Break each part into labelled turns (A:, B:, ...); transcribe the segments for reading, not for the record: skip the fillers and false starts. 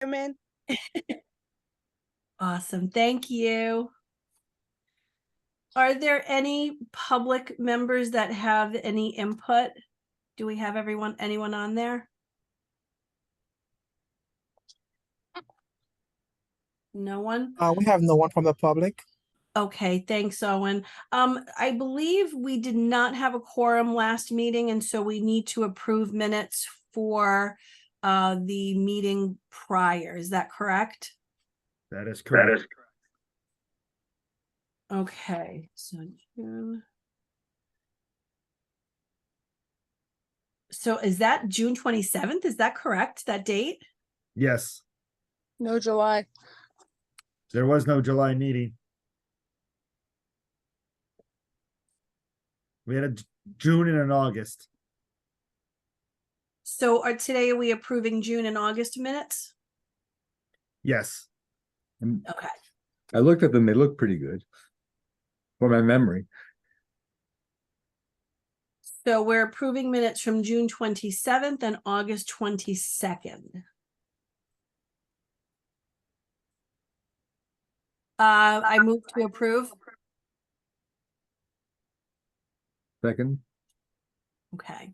A: Chairman.
B: Awesome. Thank you. Are there any public members that have any input? Do we have anyone on there? No one?
A: We have no one from the public.
B: Okay, thanks, Owen. I believe we did not have a quorum last meeting, and so we need to approve minutes for the meeting prior. Is that correct?
C: That is correct.
B: Okay, so June. So is that June 27th? Is that correct, that date?
C: Yes,
D: No July.
C: there was no July meeting. We had a June and an August.
B: So today are we approving June and August minutes?
C: Yes,
B: Okay.
E: I looked at them, they look pretty good. For my memory.
B: So we're approving minutes from June 27th and August 22nd. I move to approve.
E: Second,
B: Okay.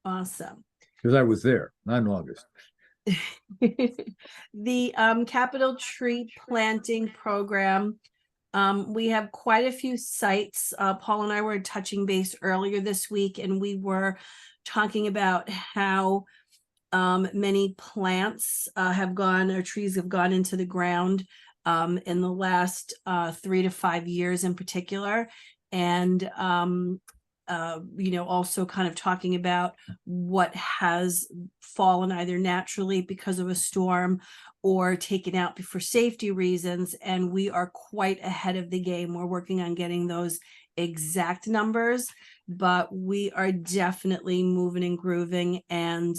B: Awesome.
E: because I was there, not in August.
B: The capital tree planting program. We have quite a few sites. Paul and I were touching base earlier this week, and we were talking about how many plants have gone, or trees have gone into the ground in the last 3 to 5 years in particular. And also kind of talking about what has fallen either naturally because of a storm or taken out for safety reasons. And we are quite ahead of the game. We're working on getting those exact numbers, but we are definitely moving and grooving and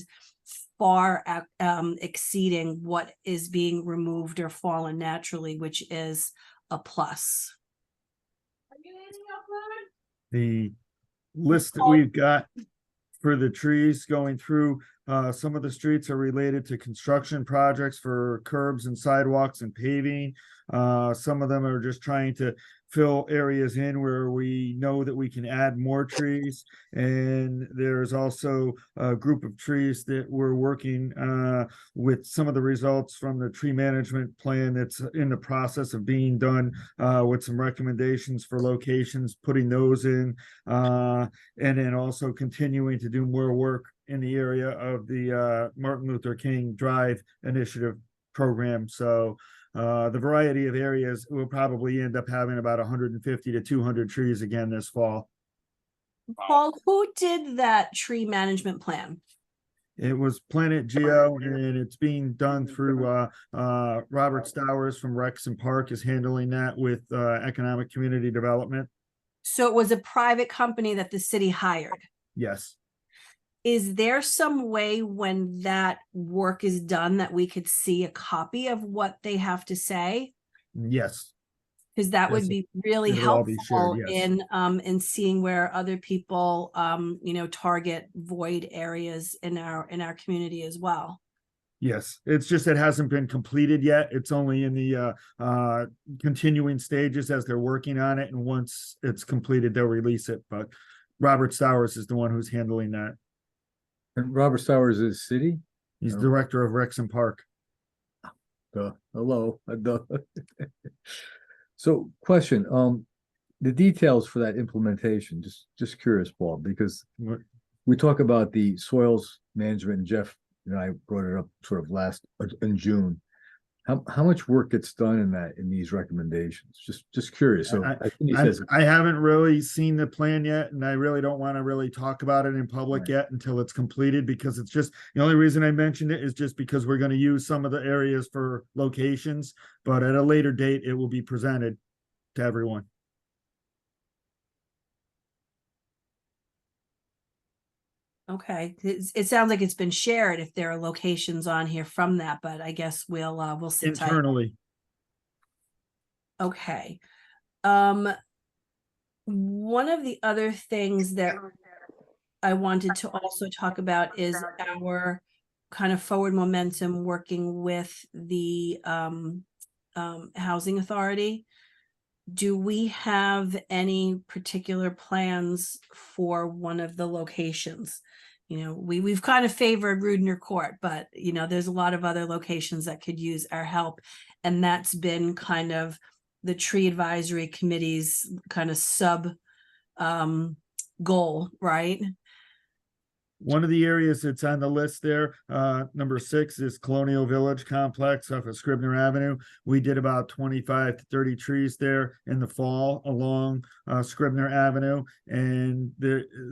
B: far exceeding what is being removed or fallen naturally, which is a plus.
C: the list that we've got for the trees going through, some of the streets are related to construction projects for curbs and sidewalks and paving. Some of them are just trying to fill areas in where we know that we can add more trees. And there's also a group of trees that we're working with some of the results from the tree management plan that's in the process of being done, with some recommendations for locations, putting those in, and then also continuing to do more work in the area of the Martin Luther King Drive Initiative program. So the variety of areas will probably end up having about 150 to 200 trees again this fall.
B: Paul, who did that tree management plan?
C: It was Planet Geo, and it's being done through Robert Stowers from Rex and Park is handling that with Economic Community Development.
B: So it was a private company that the city hired.
C: Yes.
B: Is there some way when that work is done that we could see a copy of what they have to say?
C: Yes.
B: Because that
C: Yes,
B: would be really
C: it'll all be
B: helpful
C: shared, yes.
B: in seeing where other people target void areas in our community as well.
C: Yes, it's just it hasn't been completed yet. It's only in the continuing stages as they're working on it, and once it's completed, they'll release it. But Robert Stowers is the one who's handling that.
E: And Robert Stowers is city?
C: He's
E: Oh.
C: director of Rex and Park.
E: Hello. So question, the details for that implementation, just curious, Paul, because we talk about the soils management, and Jeff and I brought it up sort of in June. How much work gets done in these recommendations? Just curious. So I think he says
C: I haven't really seen the plan yet, and I really don't want to really talk about it in public
E: Right.
C: yet until it's completed, because it's just the only reason I mentioned it is just because we're going to use some of the areas for locations, but at a later date, it will be presented to everyone.
B: Okay, it sounds like it's been shared if there are locations on here from that, but I guess we'll sit tight.
C: Internally.
B: Okay. One of the other things that I wanted to also talk about is our kind of forward momentum working with the housing authority. Do we have any particular plans for one of the locations? You know, we've kind of favored Rudner Court, but you know, there's a lot of other locations that could use our help. And that's been kind of the tree advisory committee's kind of sub goal, right?
C: One of the areas that's on the list there, number 6 is Colonial Village Complex off of Scribner Avenue. We did about 25 to 30 trees there in the fall along Scribner Avenue. And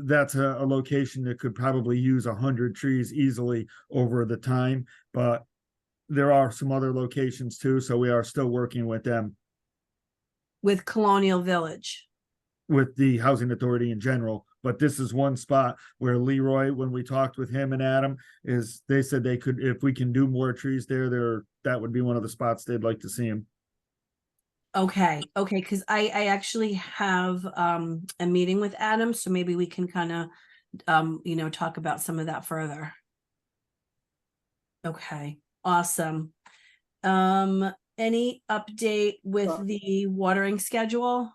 C: that's a location that could probably use 100 trees easily over the time. But there are some other locations too, so we are still working with them,
B: With Colonial Village.
C: with the housing authority in general. But this is one spot where Leroy, when we talked with him and Adam, is they said they could, if we can do more trees there, that would be one of the spots they'd like to see him.
B: Okay, because I actually have a meeting with Adam, so maybe we can kind of you know, talk about some of that further. Okay, awesome. Any update with the watering schedule?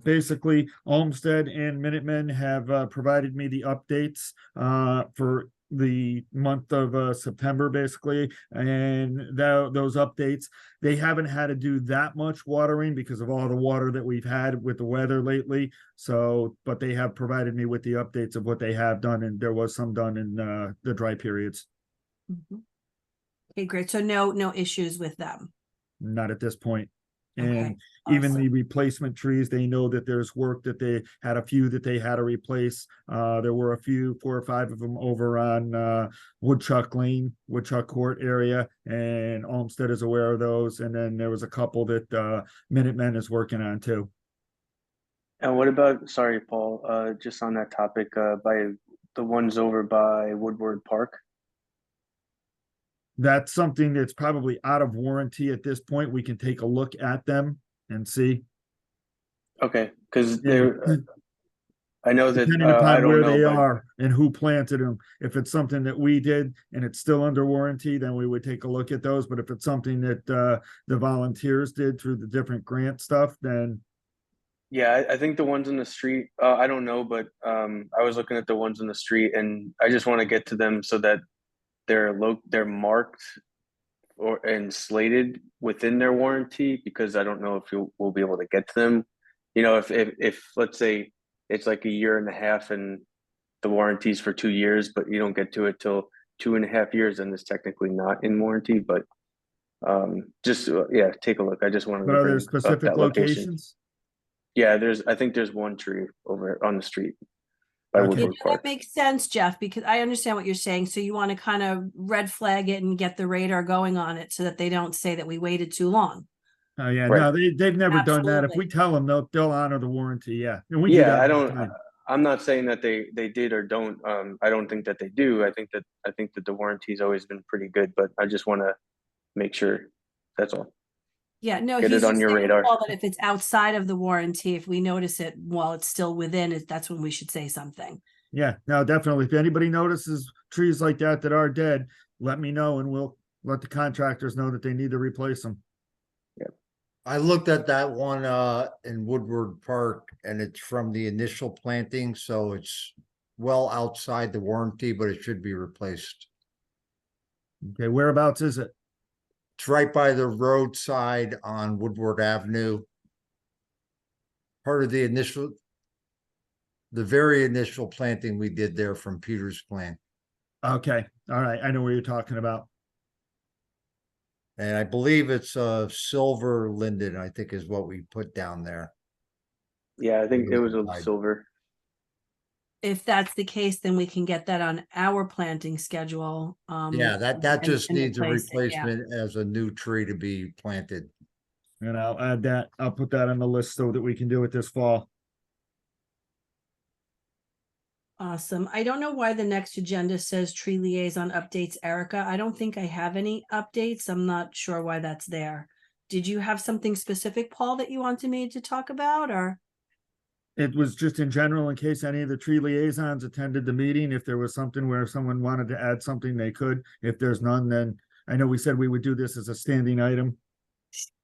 C: Basically, Olmsted and Minutemen have provided me the updates for the month of September, basically. And those updates, they haven't had to do that much watering because of all the water that we've had with the weather lately. So, but they have provided me with the updates of what they have done, and there was some done in the dry periods.
B: Mhm. Okay, great. So no issues with them.
C: Not at this point. And
B: Okay,
C: even
B: awesome.
C: the replacement trees, they know that there's work that they had, a few that they had to replace. There were a few, 4 or 5 of them over on Woodchuck Lane, Woodchuck Court area, and Olmsted is aware of those. And then there was a couple that Minutemen is working on too.
F: And what about, sorry, Paul, just on that topic, by the ones over by Woodward Park?
C: That's something that's probably out of warranty at this point. We can take a look at them and see.
F: Okay, because
C: Yeah.
F: they're, I know that,
C: Depending
F: I
C: upon
F: don't
C: where
F: know,
C: they
F: but
C: are and who planted them. If it's something that we did and it's still under warranty, then we would take a look at those. But if it's something that the volunteers did through the different grant stuff, then
F: yeah, I think the ones in the street, I don't know, but I was looking at the ones in the street and I just want to get to them so that they're marked and slated within their warranty, because I don't know if we'll be able to get to them. You know, if let's say it's like a year and a half and the warranty's for 2 years, but you don't get to it till 2.5 years, then it's technically not in warranty. But just yeah, take a look. I just wanted
C: but
F: to
C: are
F: bring
C: there
F: up
C: specific
F: that location.
C: locations?
F: Yeah, I think there's one tree over on the street by
C: Okay.
B: Yeah,
F: Woodward
B: no, that
F: Park.
B: makes sense, Jeff, because I understand what you're saying. So you want to kind of red flag it and get the radar going on it so that they don't say that we waited too long.
C: Oh yeah,
F: Right.
C: no, they've never done that. If
B: Absolutely.
C: we tell them, they'll honor the warranty. Yeah, and we do
F: Yeah,
C: that
F: I
C: all the
F: don't.
C: time.
F: I'm not saying that they did or don't. I don't think that they do. I think that the warranty's always been pretty good, but I just want to make sure. That's all.
B: Yeah, no,
F: Get
B: he's
F: it on
B: just
F: your
B: saying,
F: radar.
B: Paul, that if it's outside of the warranty, if we notice it while it's still within, that's when we should say something.
C: Yeah, no, definitely. If anybody notices trees like that are dead, let me know and we'll let the contractors know that they need to replace them.
G: I looked at that one in Woodward Park and it's from the initial planting, so it's well outside the warranty, but it should be replaced.
C: Okay, whereabouts is it?
G: It's right by the roadside on Woodward Avenue. Part of the very initial planting we did there from Peter's plant.
C: Okay, all right, I know where you're talking about.
G: And I believe it's a silver linden, I think is what we put down there.
F: Yeah, I think it was a
G: Right.
F: silver.
B: If that's the case, then we can get that on our planting schedule.
G: Yeah, that
B: and-
G: just
B: and
G: needs a
B: replace it, yeah.
G: replacement as a new tree to be planted.
C: And I'll add that, I'll put that on the list so that we can do it this fall.
B: Awesome. I don't know why the next agenda says tree liaison updates, Erica. I don't think I have any updates. I'm not sure why that's there. Did you have something specific, Paul, that you wanted me to talk about, or?
C: It was just in general, in case any of the tree liaisons attended the meeting, if there was something where someone wanted to add something, they could. If there's none, then I know we said we would do this as a standing item.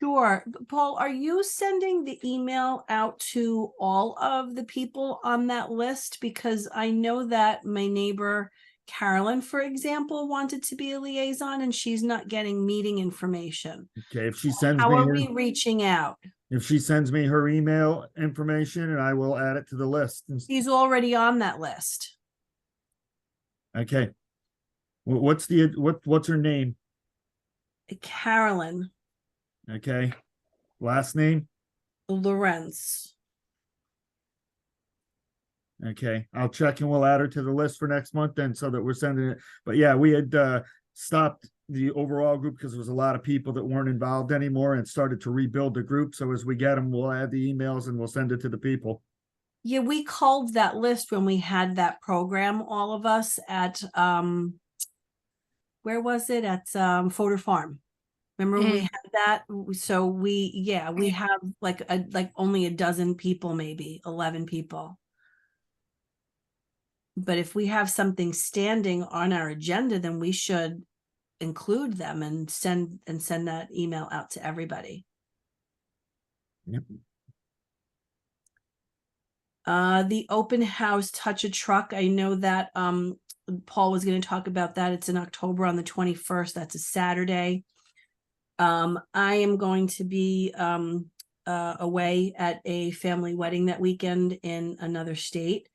B: Sure. Paul, are you sending the email out to all of the people on that list? Because I know that my neighbor Carolyn, for example, wanted to be a liaison and she's not getting meeting information.
C: Okay, if she sends
B: How
C: me,
B: are
C: her-
B: we reaching out?
C: if she sends me her email information, and I will add it to the list.
B: She's already on that list.
C: Okay. What's her name?
B: Carolyn
C: Okay. Last name?
B: Lorenz.
C: Okay, I'll check and we'll add her to the list for next month then, so that we're sending it. But yeah, we had stopped the overall group because there was a lot of people that weren't involved anymore and started to rebuild the group. So as we get them, we'll add the emails and we'll send it to the people.
B: Yeah, we culled that list when we had that program, all of us at where was it? At Fodor Farm. Remember we had that? So we have like only a dozen people, maybe 11 people. But if we have something standing on our agenda, then we should include them and send that email out to everybody.
C: Yep.
B: The open house Touch a Truck. I know that Paul was going to talk about that. It's in October on the 21st. That's a Saturday. I am going to be away at a family wedding that weekend in another state.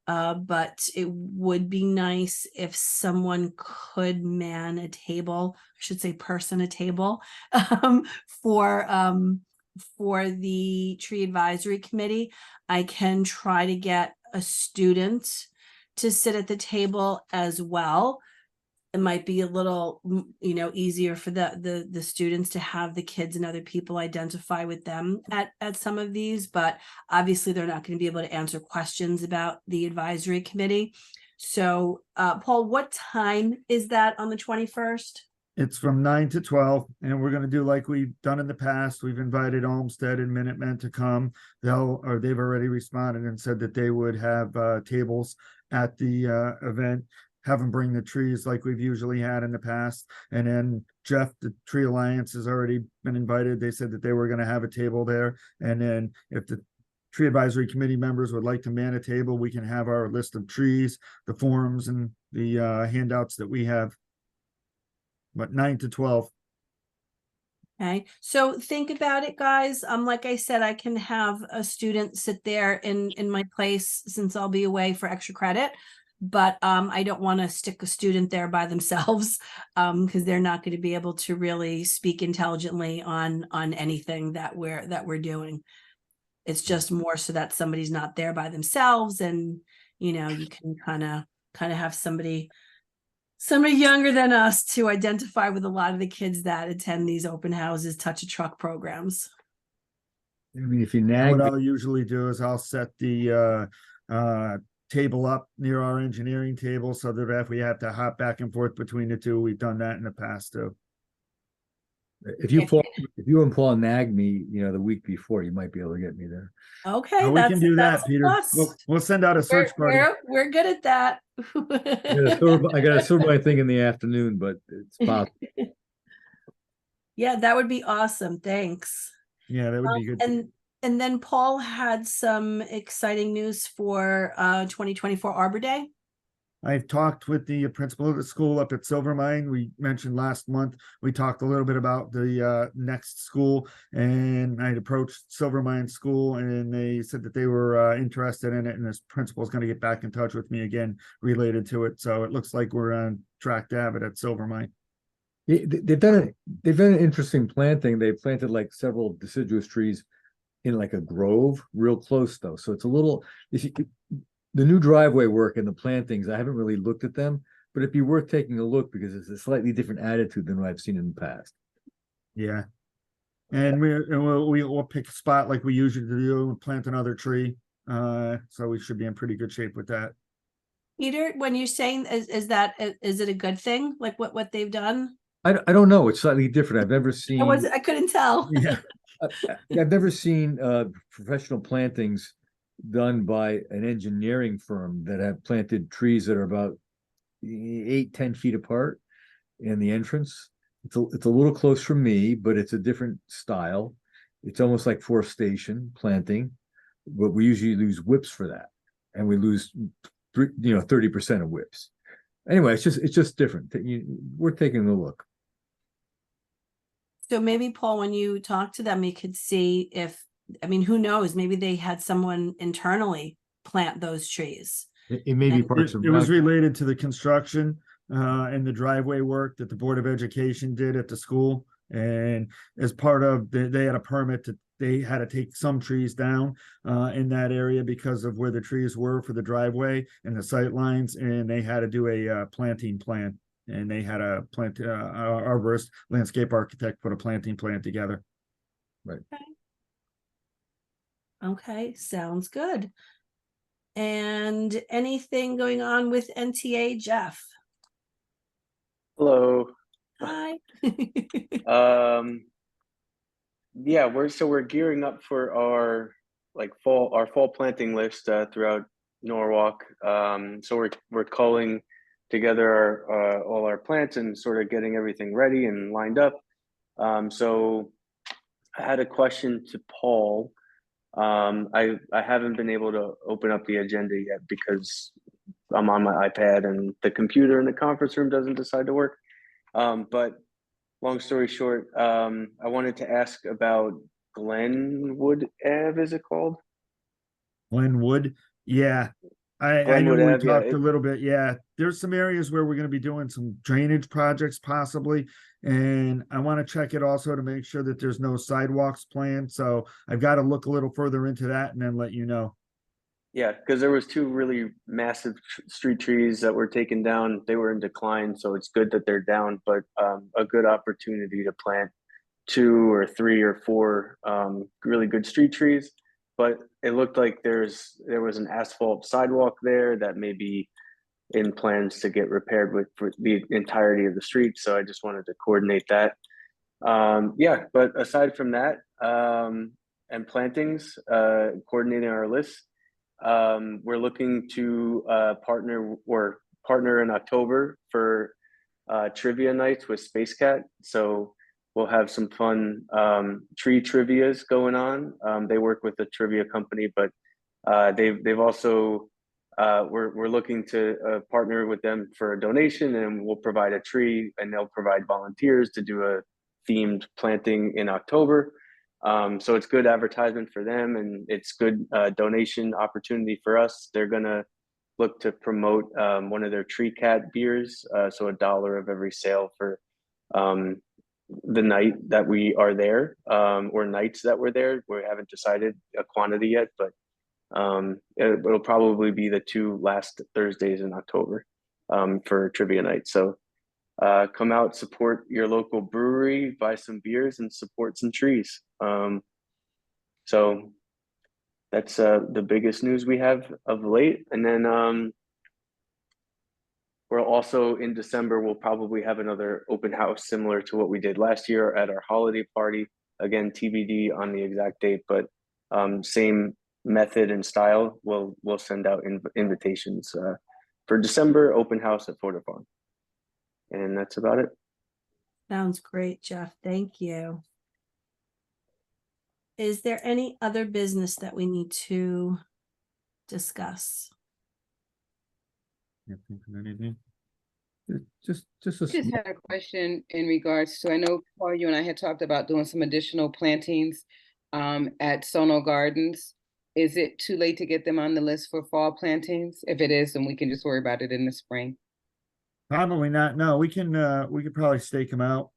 B: But it would be nice if someone could man a table, I should say person a table, for the tree advisory committee. I can try to get a student to sit at the table as well. It might be a little, easier for the students to have the kids and other people identify with them at some of these, but obviously they're not going to be able to answer questions about the advisory committee. So, Paul, what time is that on the 21st?
C: It's from 9 to 12, and we're gonna do like we've done in the past. We've invited Olmsted and Minutemen to come. They've already responded and said that they would have tables at the event. Have them bring the trees like we've usually had in the past. And then Jeff, the Tree Alliance, has already been invited. They said that they were going to have a table there. And then if the tree advisory committee members would like to man a table, we can have our list of trees, the forms, and the handouts that we have. But 9 to 12.
B: Okay, so think about it, guys. Like I said, I can have a student sit there in my place since I'll be away for extra credit. But I don't want to stick a student there by themselves because they're not going to be able to really speak intelligently on anything that we're doing. It's just more so that somebody's not there by themselves, and you can kind of have somebody younger than us to identify with a lot of the kids that attend these open houses, Touch a Truck programs.
E: I mean, if you nag,
C: What I'll usually do is I'll set the table up near our engineering table so that if we have to hop back and forth between the two, we've done that in the past too.
E: if you and Paul nag me, the week before, you might be able to get me there.
B: Okay,
C: Oh, we can do that,
B: that's a
C: Peter.
B: plus.
C: We'll send out a search party.
B: We're good at that.
E: I got a silver my thing in the afternoon, but it's possible.
B: Yeah, that would be awesome. Thanks.
C: Yeah, that would be good.
B: And then Paul had some exciting news for 2024 Arbor Day.
C: I've talked with the principal of the school up at Silvermine. We mentioned last month, we talked a little bit about the next school, and I approached Silvermine School and they said that they were interested in it, and this principal is going to get back in touch with me again related to it. So it looks like we're on track to have it at Silvermine.
E: Yeah, they've done an interesting planting. They planted like several deciduous trees in like a grove, real close though. So it's a little, the new driveway work and the plantings, I haven't really looked at them, but it'd be worth taking a look because it's a slightly different attitude than what I've seen in the past.
C: Yeah. And we'll pick a spot like we usually do and plant another tree. So we should be in pretty good shape with that.
B: Peter, when you're saying is it a good thing? Like what they've done?
E: I don't know. It's slightly different. I've never seen.
B: I couldn't tell.
C: Yeah.
E: I've never seen professional plantings done by an engineering firm that have planted trees that are about 8-10 feet apart in the entrance. It's a little close for me, but it's a different style. It's almost like forestation planting, but we usually lose whips for that, and we lose 30% of whips. Anyway, it's just different. We're taking a look.
B: So maybe, Paul, when you talk to them, you could see if, I mean, who knows, maybe they had someone internally plant those trees.
E: It may be
B: And-
E: Parks and
C: It was
E: Rec.
C: related to the construction and the driveway work that the Board of Education did at the school. And as part of, they had a permit to, they had to take some trees down in that area because of where the trees were for the driveway and the sight lines, and they had to do a planting plan. And they had a plant, arborist, landscape architect put a planting plan together.
B: Okay, sounds good. And anything going on with NTA, Jeff?
F: Hello.
B: Hi.
F: Yeah, we're gearing up for our fall planting list throughout Norwalk. So we're culling together our all our plants and sort of getting everything ready and lined up. So I had a question to Paul. I haven't been able to open up the agenda yet because I'm on my iPad and the computer in the conference room doesn't decide to work. But long story short, I wanted to ask about Glenwood Ave, is it called?
C: Glenwood, yeah. I know
F: Glenwood
C: we
F: Ave, yeah,
C: talked a little bit, yeah. There's some areas where we're gonna be doing some drainage projects possibly. And I wanna check it also to make sure that there's no sidewalks planned, so I've gotta look a little further into that and then let you know.
F: Yeah, because there was two really massive street trees that were taken down. They were in decline, so it's good that they're down, but a good opportunity to plant 2 or 3 or 4 really good street trees. But it looked like there was an asphalt sidewalk there that may be in plans to get repaired with for the entirety of the street. So I just wanted to coordinate that. Yeah, but aside from that, and plantings, coordinating our list, we're looking to partner in October for trivia nights with Space Cat. So we'll have some fun tree trivias going on. They work with a trivia company, but they've also we're looking to partner with them for a donation, and we'll provide a tree, and they'll provide volunteers to do a themed planting in October. So it's good advertisement for them, and it's good donation opportunity for us. They're gonna look to promote one of their Tree Cat beers, so $1 of every sale for the night that we are there, or nights that we're there. We haven't decided a quantity yet, but it'll probably be the 2 last Thursdays in October for trivia night. So come out, support your local brewery, buy some beers, and support some trees. So that's the biggest news we have of late. And then we're also in December, we'll probably have another open house similar to what we did last year at our holiday party. Again, TBD on the exact date, but same method and style. We'll send out invitations for December open house at Florida Farm. And that's about it.
B: Sounds great, Jeff. Thank you. Is there any other business that we need to discuss?
C: Can't think of anything.
E: Just a
H: Just had a question in regards to, I know, Paul, you and I had talked about doing some additional plantings at Sono Gardens. Is it too late to get them on the list for fall plantings? If it is, then we can just worry about it in the spring.
C: Probably not. No, we could probably stake them out.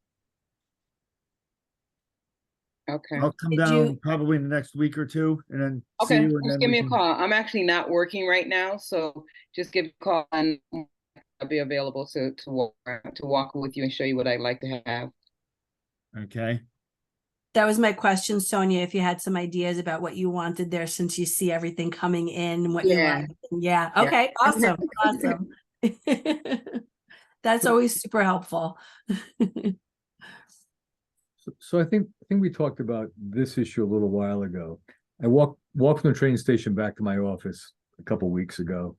H: Okay.
C: I'll come
B: Did
C: down
B: you-
C: probably in the next week or two and then see
H: Okay,
C: you. And
H: just
C: then
H: give
C: we
H: me a
C: can-
H: call. I'm actually not working right now, so just give me a call and I'll be available to walk with you and show you what I'd like to have.
C: Okay.
B: That was my question, Sonia, if you had some ideas about what you wanted there, since you see everything coming in and what you
H: Yeah.
B: like. Yeah,
H: Yeah.
B: okay, awesome, awesome. That's always super helpful.
E: So I think we talked about this issue a little while ago. I walked from the train station back to my office a couple weeks ago,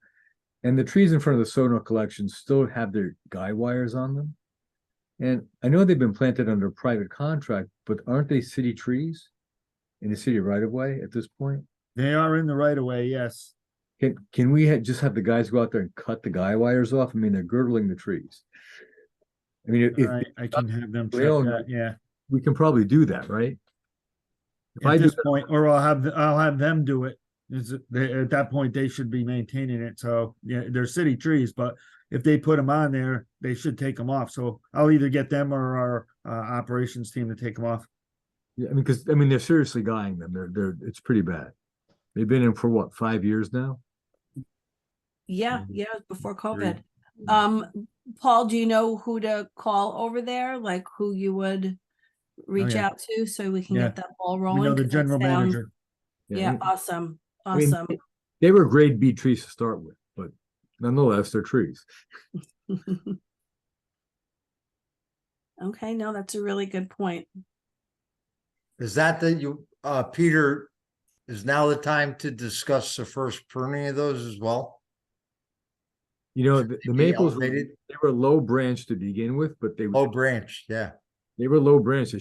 E: and the trees in front of the Sono collection still have their guy wires on them. And I know they've been planted under private contract, but aren't they city trees in the city right of way at this point?
C: They are in the right of way, yes.
E: Can we just have the guys go out there and cut the guy wires off? I mean, they're girdling the trees. I mean, if
C: I can have them check
E: Well,
C: that, yeah.
E: we can probably do that, right? If I
C: At
E: do
C: this point, or I'll have them do it. At that point, they should be maintaining it. So, yeah, they're city trees, but if they put them on there, they should take them off. So I'll either get them or our operations team to take them off.
E: Yeah, I mean, because they're seriously guying them. It's pretty bad. They've been in for what, 5 years now?
B: Yeah,
C: Mhm.
B: yeah, it was before
C: Agreed.
B: COVID. Paul, do you know who to call over there? Like who you would reach
C: yeah.
B: out to so we can
C: Yeah.
B: get that ball
C: We
B: rolling?
C: know the
B: 'Cause that
C: general
B: sounds-
C: manager.
B: Yeah, awesome,
E: I mean,
B: awesome.
E: they were grade B trees to start with, but nonetheless, they're trees.
B: Okay, no, that's a really good point.
G: Is that Peter, is now the time to discuss the first pruning of those as well?
E: You know, the
G: Be
E: maples,
G: elevated?
E: they were low branch to begin with, but they
G: Oh, branch, yeah.
E: were low branch. They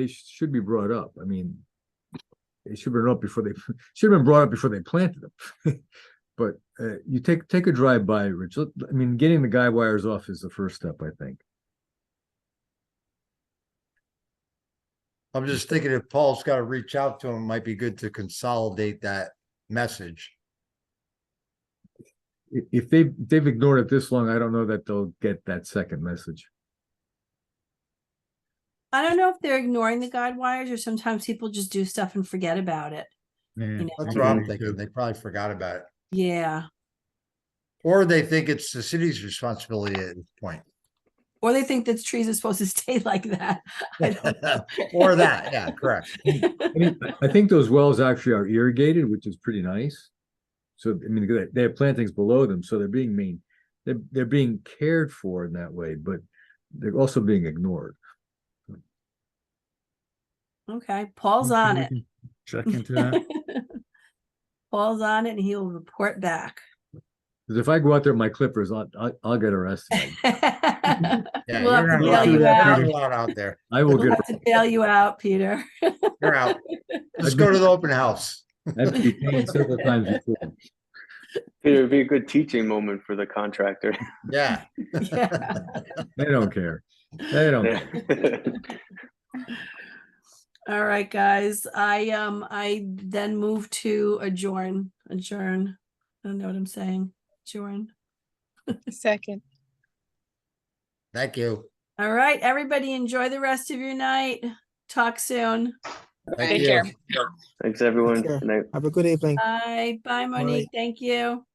E: should be brought up. I mean, they should have been up before they should have been brought up before they planted them. But you take a drive by, Rich. I mean, getting the guy wires off is the first step, I think.
G: I'm just thinking if Paul's got to reach out to him, it might be good to consolidate that message.
E: If they've ignored it this long, I don't know that they'll get that second message.
B: I don't know if they're ignoring the guide wires or sometimes people just do stuff and forget about it.
C: Yeah,
B: know,
G: That's
B: I
G: what I'm
C: agree,
G: thinking.
C: too.
G: They probably forgot about it.
B: Yeah.
G: Or they think it's the city's responsibility at this point.
B: Or they think that trees are supposed to stay like that. I don't know.
G: Or that, yeah, correct.
E: I mean, I think those wells actually are irrigated, which is pretty nice. So, I mean, they have plantings below them, so they're being cared for in that way, but they're also being ignored.
B: Okay, Paul's
C: Okay,
B: on
C: we
B: it.
C: can Check into that.
B: Paul's on it and he will report back.
E: Because if I go out there with my clippers, I'll get arrested.
G: Yeah,
B: We'll have to
C: not
B: bail
C: allowed
B: you
C: to
B: out.
C: Peter.
G: You're out there.
E: I will
B: We'll
E: get,
B: have to bail you out, Peter.
G: You're out. Let's go to the open house.
E: I've been detained several times before.
F: It'd be a good teaching moment for the contractor.
G: Yeah.
B: Yeah.
E: They don't care. They don't care.
B: All right, guys. I then move to adjourn. I don't know what I'm saying. Adjourn.
D: Second.
G: Thank you.
B: All right, everybody enjoy the rest of your night. Talk soon.
G: Thank
D: Take
G: you.
D: care.
F: Thanks, everyone.
A: care.
F: Good night.
A: Have a good evening.
B: Bye. Bye, Monique. Thank you.